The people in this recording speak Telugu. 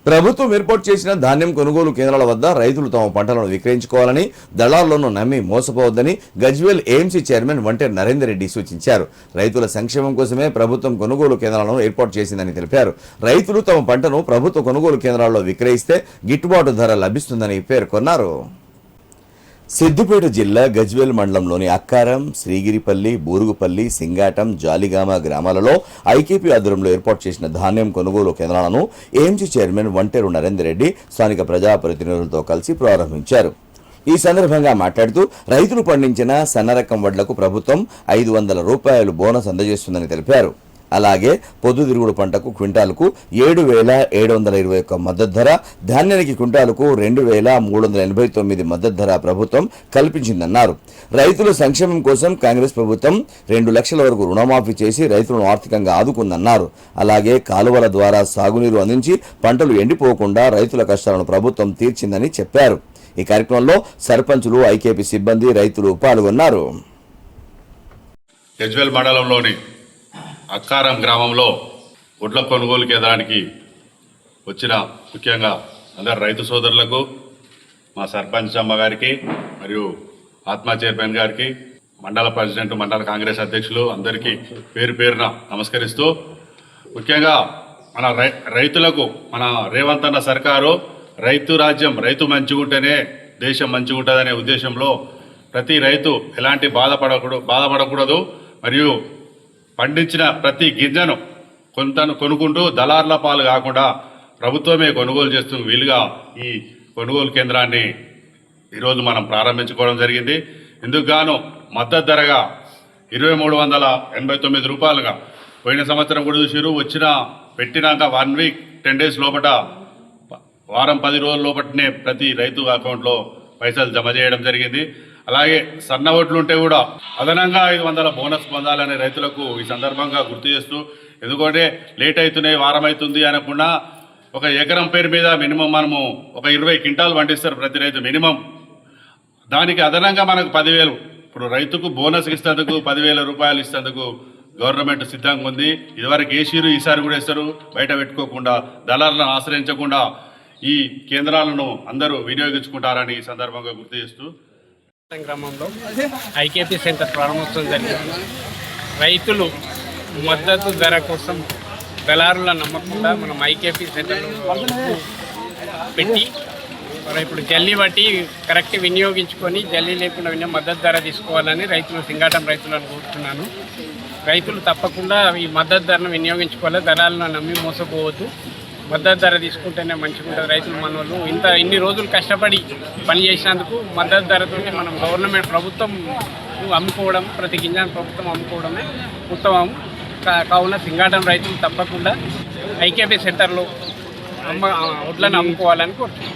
ప్రభుత్వం ఏర్పాటు చేసిన ధాన్యం కొనుగోలు కేంద్రాల వద్ద రైతులు తమ పంటలను విక్రయించుకోవాలని, దళారులను నమ్మి మోసపోవద్దని గజ్వేల్ ఏఎంసీ చైర్మన్ వంటేరు నరేందర్ రెడ్డి సూచించారు. రైతుల సంక్షేమం కోసమే ప్రభుత్వం కొనుగోలు కేంద్రాలను ఏర్పాటు చేసిందని తెలిపారు. రైతులు తమ పంటను ప్రభుత్వ కొనుగోలు కేంద్రాల్లో విక్రయిస్తే గిట్టుబాటు ధర లభిస్తుందని పేర్కొన్నారు. సిద్దిపేట జిల్లా గజ్వేల్ మండలంలోని అక్కారం, శ్రీగిరిపల్లి, బూరుగుపల్లి, సింగాటం, జాలిగామ గ్రామాలలో ఐకేపీ ఆధ్వర్యంలో ఏర్పాటు చేసిన ధాన్యం కొనుగోలు కేంద్రాలను ఏఎంసీ చైర్మన్ వంటేరు నరేందర్ రెడ్డి స్థానిక ప్రజాప్రతినిధులతో కలిసి ప్రారంభించారు. ఈ సందర్భంగా మాట్లాడుతూ రైతులు పండించిన సన్నరకం వడ్లకు ప్రభుత్వం 500 రూపాయలు బోనస్ అందజేస్తుందని తెలిపారు. అలాగే పొద్దుతిరుగుడు పంటకు క్వింటాలకు 7,721 మద్దతు ధర, ధాన్యానికి క్వింటాలకు 2,389 మద్దతు ధర ప్రభుత్వం కల్పించిందన్నారు. రైతుల సంక్షేమం కోసం కాంగ్రెస్ ప్రభుత్వం 2 లక్షల వరకు రుణమాఫీ చేసి రైతులను ఆర్థికంగా ఆదుకుందన్నారు. అలాగే కాలువల ద్వారా సాగునీరు అందించి పంటలు ఎండిపోకుండా రైతుల కష్టాలను ప్రభుత్వం తీర్చిందని చెప్పారు. ఈ కార్యక్రమంలో సర్పంచులు, ఐకేపీ సిబ్బంది, రైతులు పాల్గొన్నారు. గజ్వేల్ మండలంలోని అక్కారం గ్రామంలో వడ్ల కొనుగోలు కేంద్రానికి వచ్చిన ముఖ్యంగా అందరు రైతు సోదరులకు, మా సర్పంచ్ అమ్మ గారికి మరియు ఆత్మ చైర్మన్ గారికి, మండల ప్రెసిడెంట్, మండల కాంగ్రెస్ అధ్యక్షులు అందరికీ పేరు పేరున నమస్కరిస్తూ, ముఖ్యంగా మన రైతులకు మన రేవంత్ అన్న సర్కారు రైతు రాజ్యం, రైతు మంచిగుంటేనే దేశం మంచిగుంటుందనే ఉద్దేశంలో ప్రతి రైతు ఎలాంటి బాధపడకూడదు మరియు పండించిన ప్రతి గింజను కొనుక్కుంటూ దళార్ల పాలు కాకుండా ప్రభుత్వమే కొనుగోలు చేస్తూ వీలుగా ఈ కొనుగోలు కేంద్రాన్ని ఈరోజు మనం ప్రారంభించుకోవడం జరిగింది. ఇందుకు గాను మద్దతు ధరగా 2,389 రూపాయలుగా పోయిన సంవత్సరం కూడా చూసిరు. పెట్టినాక 1 వీక్ 10 డేస్ లోపల, వారం 10 రోజుల లోపలనే ప్రతి రైతు అకౌంట్లో పైసలు జమ చేయడం జరిగింది. అలాగే సన్న ఓట్లు ఉంటే కూడా అదనంగా 500 బోనస్ పొందాలనే రైతులకు ఈ సందర్భంగా గుర్తు చేస్తూ, ఎందుకంటే లేట్ అవుతున్నాయి, వారం అవుతుంది అనకుండా ఒక ఎకరం పేరు మీద మినిమం మనము ఒక 20 క్వింటాలు పండిస్తారు ప్రతి రైతు మినిమం. దానికి అదనంగా మనకు 10,000 ఇప్పుడు రైతుకు బోనస్ ఇస్తేందుకు 10,000 రూపాయలు ఇస్తేందుకు గవర్నమెంట్ సిద్ధంగా ఉంది. ఇదివరకు వేసిరు, ఈసారి కూడా ఇస్తారు. బయట పెట్టుకోకుండా, దళారులను ఆశ్రయించకుండా ఈ కేంద్రాలను అందరూ వినియోగించుకుంటారని ఈ సందర్భంగా గుర్తు చేస్తూ గ్రామంలో ఐకేపీ సెంటర్ ప్రారంభోత్సవం జరిగింది. రైతులు మద్దతు ధర కోసం దళారుల నమ్మకుండా మనం ఐకేపీ సెంటర్లో పెట్టి ఇప్పుడు జల్లి బట్టి కరెక్ట్ వినియోగించుకొని జల్లి లేకుండా మద్దతు ధర తీసుకోవాలని సింగాటం రైతులను కోరుతున్నాను. రైతులు తప్పకుండా ఈ మద్దతు ధరను వినియోగించుకోవాలి. దళాలను నమ్మి మోసపోవద్దు. మద్దతు ధర తీసుకుంటేనే మంచిగా ఉంటుంది. రైతులు మనోళ్ళు ఇన్ని రోజులు కష్టపడి పని చేసినందుకు మద్దతు ధరతో మనం ప్రభుత్వం అమ్ముకోవడం, ప్రతి గింజను ప్రభుత్వం అమ్ముకోవడమే ఉత్తమం. కావున సింగాటం రైతులు తప్పకుండా ఐకేపీ సెంటర్లో వడ్లను అమ్ముకోవాలని కోరుతున్నాం.